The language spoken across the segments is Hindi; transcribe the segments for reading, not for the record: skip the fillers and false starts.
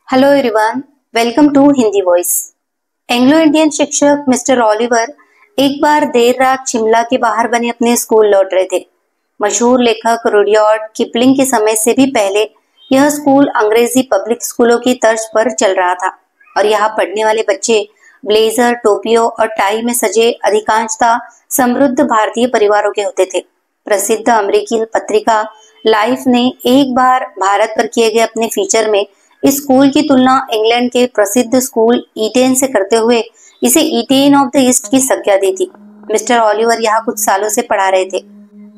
Hello everyone, welcome to Hindi voice. Anglo Indian शिक्षक मिस्टर ओलिवर एक बार देर रात शिमला के बाहर बने अपने स्कूल लौट रहे थे। मशहूर लेखक रुडयार्ड किपलिंग के समय से भी पहले यह स्कूल अंग्रेजी पब्लिक स्कूलों की तर्ज पर चल रहा था और यहाँ पढ़ने वाले बच्चे ब्लेजर, टोपियों और टाई में सजे अधिकांशतः समृद्ध भारतीय परिवारों के होते थे। प्रसिद्ध अमेरिकी पत्रिका लाइफ ने एक बार भारत पर किए गए अपने फीचर में इस स्कूल की तुलना इंग्लैंड के प्रसिद्ध स्कूल ईटेन से करते हुए इसे ईटेन ऑफ द ईस्ट की संज्ञा दी थी। मिस्टर ओलिवर यहाँ कुछ सालों से पढ़ा रहे थे।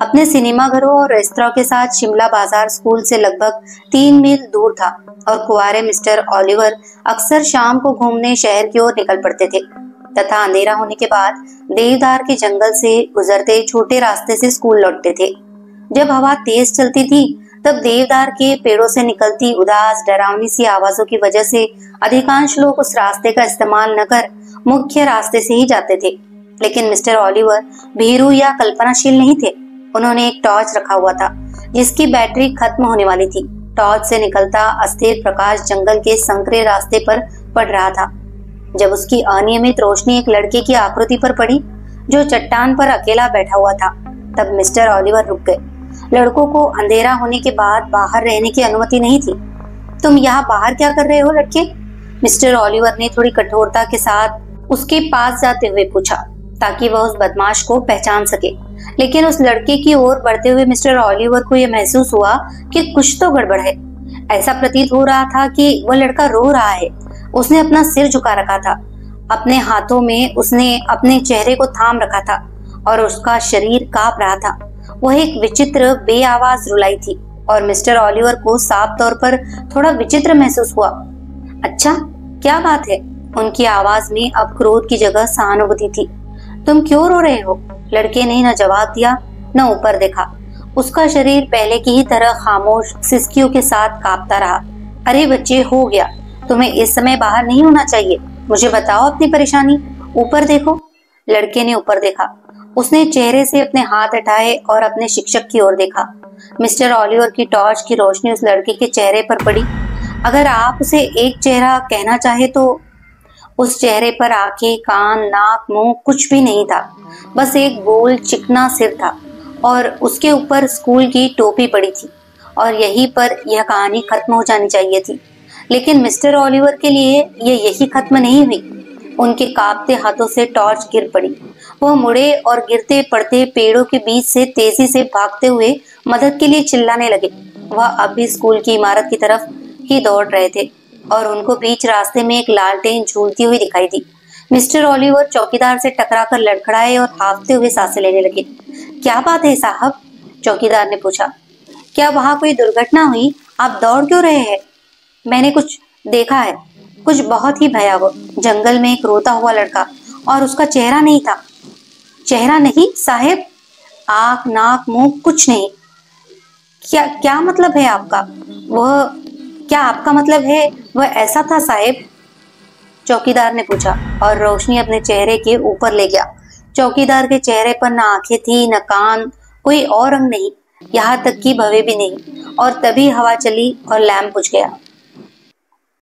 अपने सिनेमा घरों और रेस्तरां के साथ शिमला बाजार स्कूल से लगभग 3 मील दूर था और कुंवारे मिस्टर ओलिवर अक्सर शाम को घूमने शहर की ओर निकल पड़ते थे तथा अंधेरा होने के बाद देवदार के जंगल से गुजरते छोटे रास्ते से स्कूल लौटते थे। जब हवा तेज चलती थी तब देवदार के पेड़ों से निकलती उदास डरावनी सी आवाजों की वजह से अधिकांश लोग उस रास्ते का इस्तेमाल न कर मुख्य रास्ते से ही जाते थे। लेकिन मिस्टर ओलिवर भीरू या कल्पनाशील नहीं थे। उन्होंने एक टॉर्च रखा हुआ था जिसकी बैटरी खत्म होने वाली थी। टॉर्च से निकलता अस्थिर प्रकाश जंगल के संकरे रास्ते पर पड़ रहा था। जब उसकी अनियमित रोशनी एक लड़के की आकृति पर पड़ी जो चट्टान पर अकेला बैठा हुआ था, तब मिस्टर ओलिवर रुक गए। लड़कों को अंधेरा होने के बाद बाहर रहने की अनुमति नहीं थी। तुम यहाँ बाहर क्या कर रहे हो लड़के? मिस्टर ओलिवर ने थोड़ी कठोरता के साथ उसके पास जाते हुए पूछा ताकि वह उस बदमाश को पहचान सके। लेकिन उस लड़के की ओर बढ़ते हुए मिस्टर ओलिवर को यह महसूस हुआ कि कुछ तो गड़बड़ है। ऐसा प्रतीत हो रहा था कि वह लड़का रो रहा है। उसने अपना सिर झुका रखा था। अपने हाथों में उसने अपने चेहरे को थाम रखा था और उसका शरीर कांप रहा था। वह एक विचित्र बेआवाज रुलाई थी और मिस्टर ओलिवर को साफ तौर पर थोड़ा विचित्र महसूस हुआ। अच्छा, क्या बात है? उनकी आवाज में अब क्रोध की जगह सहानुभूति थी। तुम क्यों रो रहे हो? लड़के ने न जवाब दिया न ऊपर देखा। उसका शरीर पहले की ही तरह खामोश सिसकियों के साथ कांपता रहा। अरे बच्चे, हो गया। तुम्हें इस समय बाहर नहीं होना चाहिए। मुझे बताओ अपनी परेशानी। ऊपर देखो। लड़के ने ऊपर देखा। उसने चेहरे से अपने हाथ हटाए और अपने शिक्षक की ओर देखा। मिस्टर ओलिवर की टॉर्च की रोशनी उस लड़के के चेहरे पर पड़ी। अगर आप उसे एक चेहरा कहना चाहे तो उस चेहरे पर आंखें, कान, नाक, मुंह कुछ भी नहीं था। बस एक गोल चिकना सिर था और उसके ऊपर स्कूल की टोपी पड़ी थी और यहीं पर यह कहानी खत्म हो जानी चाहिए थी। लेकिन मिस्टर ओलिवर के लिए यही खत्म नहीं हुई। उनके कांपते हाथों से टॉर्च गिर पड़ी। वह मुड़े और गिरते पड़ते पेड़ों के बीच से तेजी से भागते हुए मदद के लिए चिल्लाने लगे। वह अब भी स्कूल की इमारत की तरफ ही दौड़ रहे थे और उनको बीच रास्ते में एक लालटेन झूलती हुई दिखाई दी। मिस्टर ओलिवर चौकीदार से टकराकर लड़खड़ाए और हांफते हुए सांसें लेने लगे। क्या बात है साहब? चौकीदार ने पूछा। क्या वहां कोई दुर्घटना हुई? आप दौड़ क्यों रहे हैं? मैंने कुछ देखा है, कुछ बहुत ही भयावह। जंगल में एक रोता हुआ लड़का और उसका चेहरा नहीं था। चेहरा नहीं साहेब? आंख, नाक, मुंह कुछ नहीं। क्या मतलब है आपका? क्या आपका मतलब है वह ऐसा था साहेब? चौकीदार ने पूछा और रोशनी अपने चेहरे के ऊपर ले गया। चौकीदार के चेहरे पर न आंखें थी, न कान, कोई और रंग नहीं, यहाँ तक कि भवें भी नहीं। और तभी हवा चली और लैंप बुझ गया।